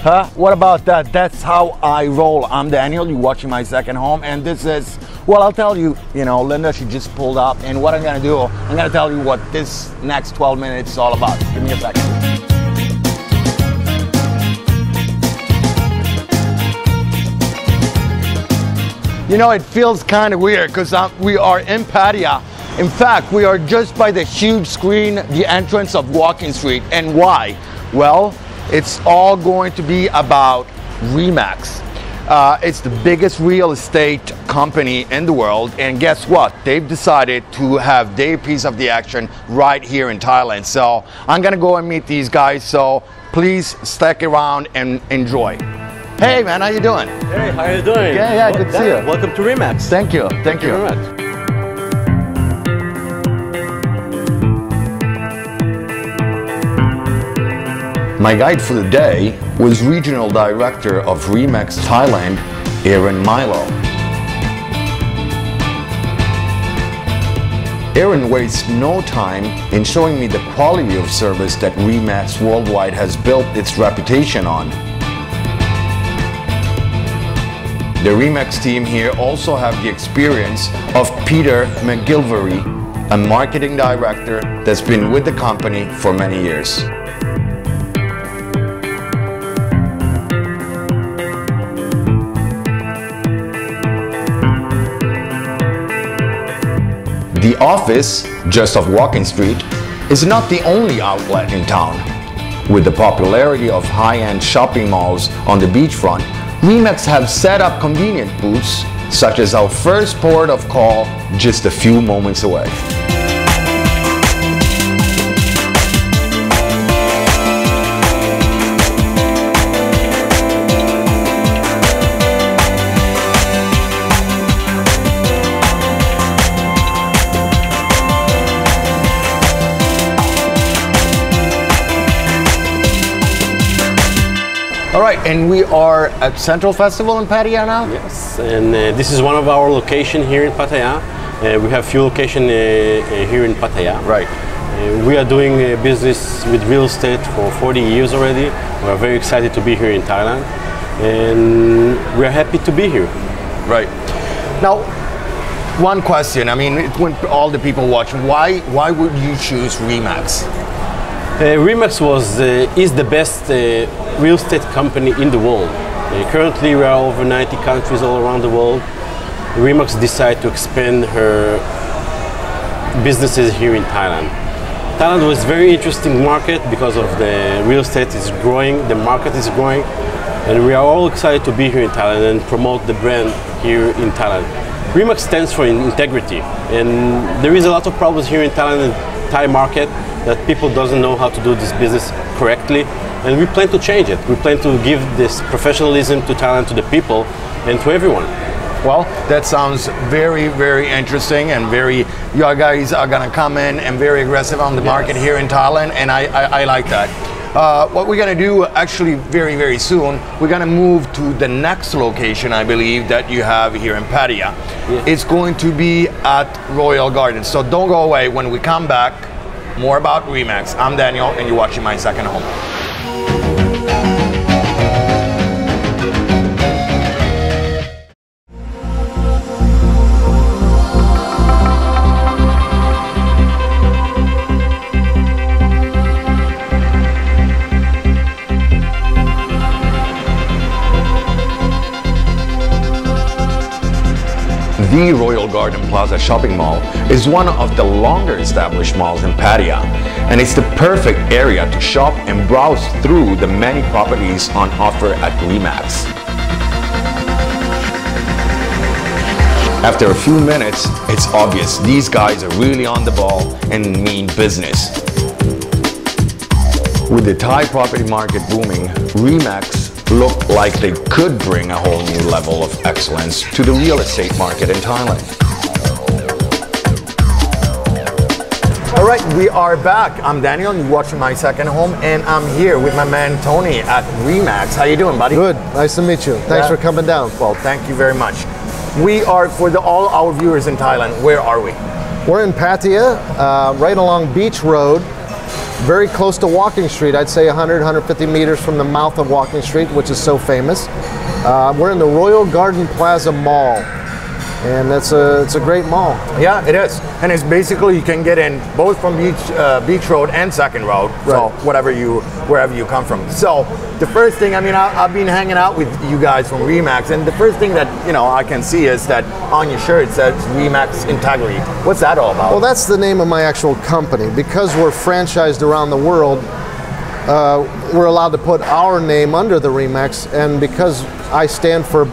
Huh? What about that? That's how I roll. I'm Daniel, you're watching My Second Home, and this is, well, I'll tell you, Linda, she just pulled up, and what I'm gonna do, I'm gonna tell you what this next 12 minutes is all about. Give me a second. It feels kind of weird because we are in Pattaya. In fact, we are just by the huge screen, the entrance of Walking Street. And why? Well, it's all going to be about RE/MAX. It's the biggest real estate company in the world, and guess what? They've decided to have their piece of the action right here in Thailand. So I'm gonna go and meet these guys, so please stick around and enjoy. Hey man, how you doing? Hey, how are you doing? Yeah, good to see you. Welcome to RE/MAX. Thank you. Thank you very much. My guide for the day was Regional Director of RE/MAX Thailand, Aaron Milo. Aaron wastes no time in showing me the quality of service that RE/MAX Worldwide has built its reputation on. The RE/MAX team here also have the experience of Peter McGilvery, a marketing director that's been with the company for many years. The office, just off Walking Street, is not the only outlet in town. With the popularity of high-end shopping malls on the beachfront, RE/MAX have set up convenient booths, such as our first port of call just a few moments away. All right, and we are at Central Festival in Pattaya now? Yes, and this is one of our locations here in Pattaya. We have few locations here in Pattaya. Right. We are doing business with real estate for 40 years already. We are very excited to be here in Thailand, and we are happy to be here. Right. Now, one question. I mean, when all the people watching, why would you choose RE/MAX? RE/MAX is the best real estate company in the world. Currently, we are over 90 countries all around the world. RE/MAX decided to expand her businesses here in Thailand. Thailand was a very interesting market because of the real estate is growing, the market is growing, and we are all excited to be here in Thailand and promote the brand here in Thailand. RE/MAX stands for integrity, and there is a lot of problems here in Thailand and Thai market that people doesn't know how to do this business correctly, and we plan to change it. We plan to give this professionalism to Thailand, to the people, and to everyone. Well, that sounds very, very interesting, and you guys are gonna come in and very aggressive on the market here in Thailand, and I like that. What we're gonna do actually very, very soon, we're gonna move to the next location, I believe, that you have here in Pattaya. Yeah. It's going to be at Royal Gardens, so don't go away. When we come back, more about RE/MAX. I'm Daniel, and you're watching My Second Home. The Royal Garden Plaza Shopping Mall is one of the longer established malls in Pattaya, and it's the perfect area to shop and browse through the many properties on offer at RE/MAX. After a few minutes, it's obvious these guys are really on the ball and mean business. With the Thai property market booming, RE/MAX look like they could bring a whole new level of excellence to the real estate market in Thailand. All right, we are back. I'm Daniel, and you're watching My Second Home, and I'm here with my man Tony at RE/MAX. How you doing, buddy? Good, nice to meet you. Thanks for coming down. Well, thank you very much. We are, for all our viewers in Thailand, where are we? We're in Pattaya, right along Beach Road. very close to Walking Street. I'd say 100, 150 meters from the mouth of Walking Street, which is so famous. We're in the Royal Garden Plaza Mall. And it's a great mall. Yeah, it is. And it's basically, you can get in both from Beach Road and Second Road. Right. So wherever you come from. So the first thing, I mean, I've been hanging out with you guys from RE/MAX, and the first thing that, you know, I can see is that on your shirt it says RE/MAX Integrity. What's that all about? Well, that's the name of my actual company. Because we're franchised around the world, we're allowed to put our name under the RE/MAX, and because I stand for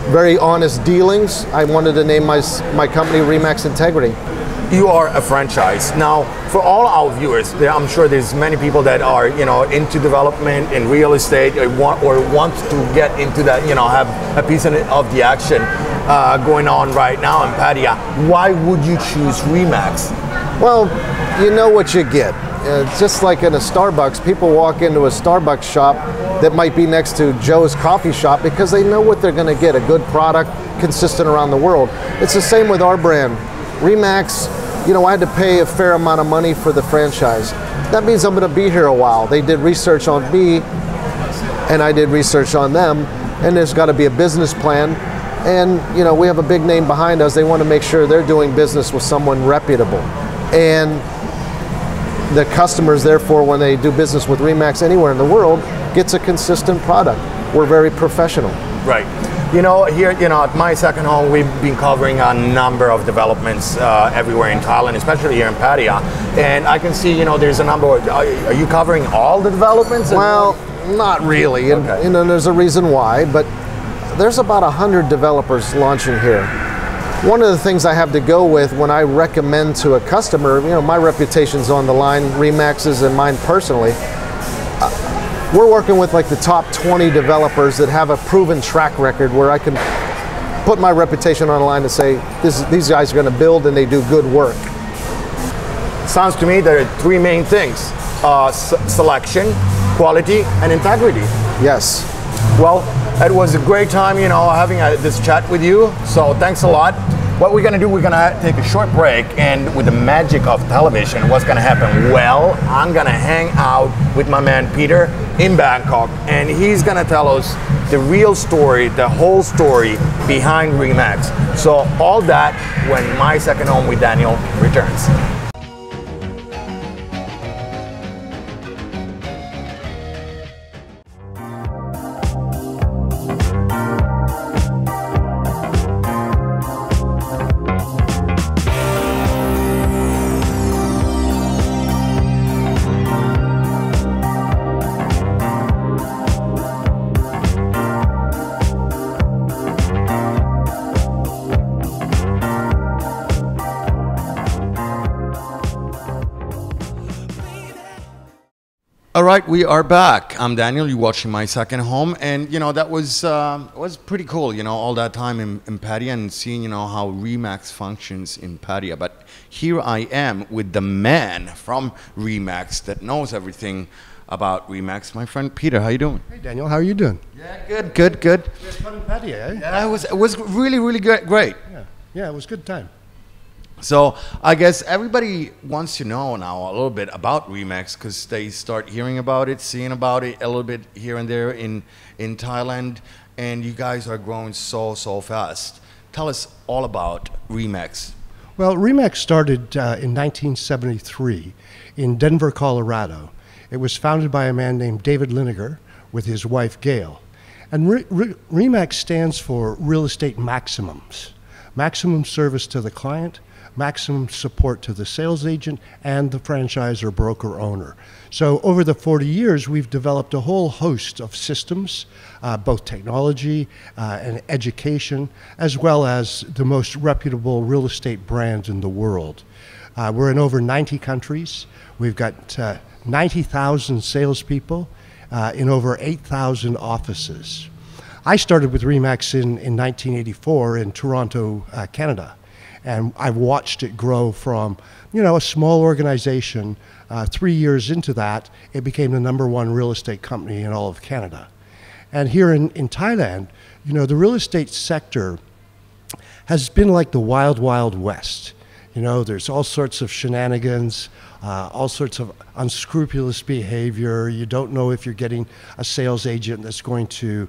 very honest dealings, I wanted to name my company RE/MAX Integrity. You are a franchise. Now, for all our viewers, I'm sure there's many people that are, you know, into development in real estate or want to get into that, you know, have a piece of the action going on right now in Pattaya. Why would you choose RE/MAX? Well, you know what you get. Just like in a Starbucks, people walk into a Starbucks shop that might be next to Joe's coffee shop because they know what they're going to get, a good product, consistent around the world. It's the same with our brand. RE/MAX, you know, I had to pay a fair amount of money for the franchise. That means I'm going to be here a while. They did research on me, and I did research on them, and there's got to be a business plan. And, you know, we have a big name behind us. They want to make sure they're doing business with someone reputable. And the customers, therefore, when they do business with RE/MAX anywhere in the world, gets a consistent product. We're very professional. Right. You know, here, you know, at My Second Home, we've been covering a number of developments everywhere in Thailand, especially here in Pattaya. And I can see, you know, there's a number. Are you covering all the developments? Well, not really. And, you know, there's a reason why, but there's about 100 developers launching here. One of the things I have to go with when I recommend to a customer, you know, my reputation's on the line, RE/MAX's and mine personally. We're working with like the top 20 developers that have a proven track record where I can put my reputation on the line to say, these guys are going to build and they do good work. Sounds to me there are three main things: selection, quality, and integrity. Yes. Well, it was a great time, you know, having this chat with you. So thanks a lot. What we're gonna do, we're gonna take a short break, and with the magic of television, what's gonna happen? Well, I'm gonna hang out with my man Peter in Bangkok, and he's gonna tell us the real story, the whole story behind RE/MAX. So all that when My Second Home with Daniel returns. All right, we are back. I'm Daniel. You're watching My Second Home, and you know that was pretty cool. You know, all that time in Pattaya and seeing, you know, how RE/MAX functions in Pattaya. But here I am with the man from RE/MAX that knows everything about RE/MAX. My friend Peter, how you doing? Hey Daniel, how are you doing? Yeah, good. You had fun in Pattaya, eh? Yeah, it was really great. Yeah, it was a good time. So I guess everybody wants to know now a little bit about RE/MAX because they start hearing about it, seeing about it a little bit here and there in Thailand, and you guys are growing so fast. Tell us all about RE/MAX. Well, RE/MAX started in 1973 in Denver, Colorado. It was founded by a man named David Liniger with his wife Gail. And RE/MAX stands for Real Estate Maximums. Maximum service to the client, maximum support to the sales agent and the franchise or broker owner. So over the 40 years, we've developed a whole host of systems, both technology and education, as well as the most reputable real estate brands in the world. We're in over 90 countries. We've got 90,000 salespeople in over 8,000 offices. I started with RE/MAX in 1984 in Toronto, Canada. And I've watched it grow from, you know, a small organization. 3 years into that, it became the #1 real estate company in all of Canada. And here in Thailand, you know, the real estate sector has been like the wild, wild west. You know, there's all sorts of shenanigans, all sorts of unscrupulous behavior. You don't know if you're getting a sales agent that's going to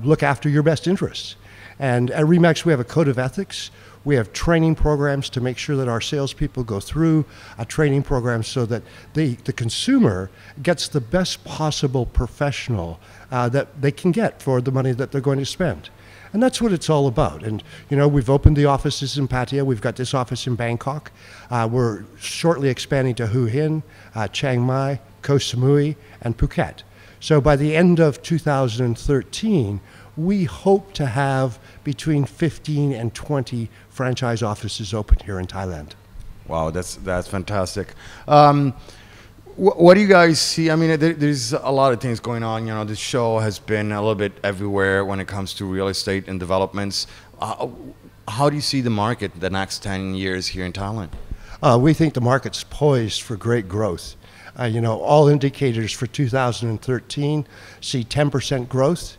look after your best interests. And at RE/MAX, we have a code of ethics. We have training programs to make sure that our salespeople go through a training program so that the consumer gets the best possible professional that they can get for the money that they're going to spend. And that's what it's all about. And, you know, we've opened the offices in Pattaya. We've got this office in Bangkok. We're shortly expanding to Hue Hin, Chiang Mai, Koh Samui, and Phuket. So by the end of 2013, we hope to have between 15 and 20 franchise offices open here in Thailand. Wow, that's fantastic. What do you guys see? I mean, there's a lot of things going on. You know, this show has been a little bit everywhere when it comes to real estate and developments. How do you see the market the next 10 years here in Thailand? We think the market's poised for great growth. You know, all indicators for 2013 see 10% growth.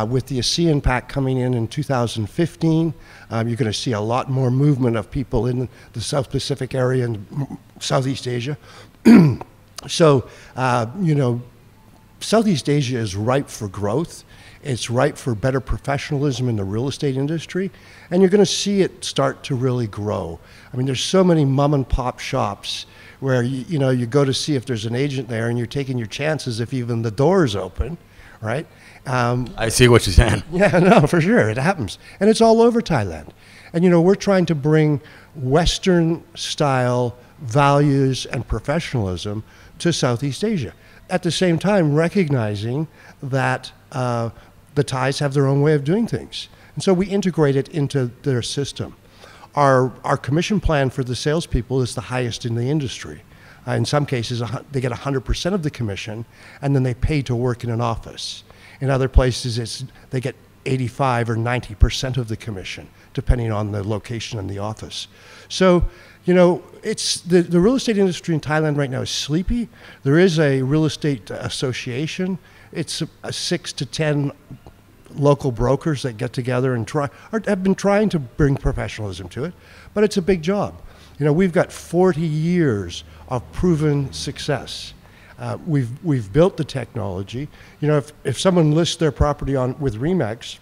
With the ASEAN Pact coming in 2015, you're going to see a lot more movement of people in the South Pacific area and Southeast Asia. So, you know, Southeast Asia is ripe for growth. It's ripe for better professionalism in the real estate industry, and you're going to see it start to really grow. I mean, there's so many mom and pop shops where, you know, you go to see if there's an agent there and you're taking your chances if even the door is open, right? I see what you're saying. Yeah, no, for sure, it happens. And it's all over Thailand. And, you know, we're trying to bring Western style values and professionalism to Southeast Asia. At the same time, recognizing that the Thais have their own way of doing things. And so we integrate it into their system. Our commission plan for the salespeople is the highest in the industry. In some cases, they get 100% of the commission, and then they pay to work in an office. In other places, they get 85 or 90% of the commission, depending on the location and the office. So, you know, it's the real estate industry in Thailand right now is sleepy. There is a real estate association. It's 6 to 10 local brokers that get together and have been trying to bring professionalism to it, but it's a big job. You know, we've got 40 years of proven success. We've built the technology. You know, if someone lists their property with RE/MAX,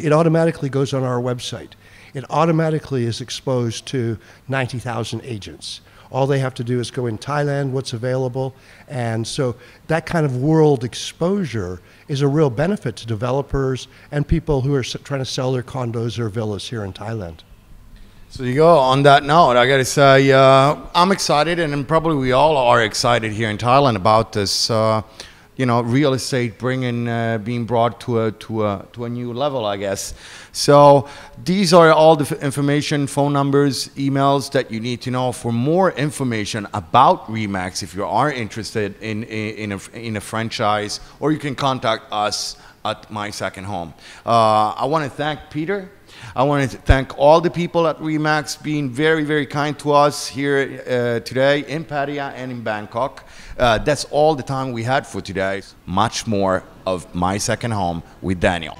it automatically goes on our website. It automatically is exposed to 90,000 agents. All they have to do is go in Thailand, what's available. And so that kind of world exposure is a real benefit to developers and people who are trying to sell their condos or villas here in Thailand. So you go. On that note, I got to say, I'm excited, and probably we all are excited here in Thailand about this, you know, real estate being brought to a new level, I guess. So these are all the information, phone numbers, emails that you need to know. For more information about RE/MAX, if you are interested in a franchise, or you can contact us at My Second Home. I want to thank Peter. I want to thank all the people at RE/MAX being very, very kind to us here today in Pattaya and in Bangkok. That's all the time we had for today. Much more of My Second Home with Daniel.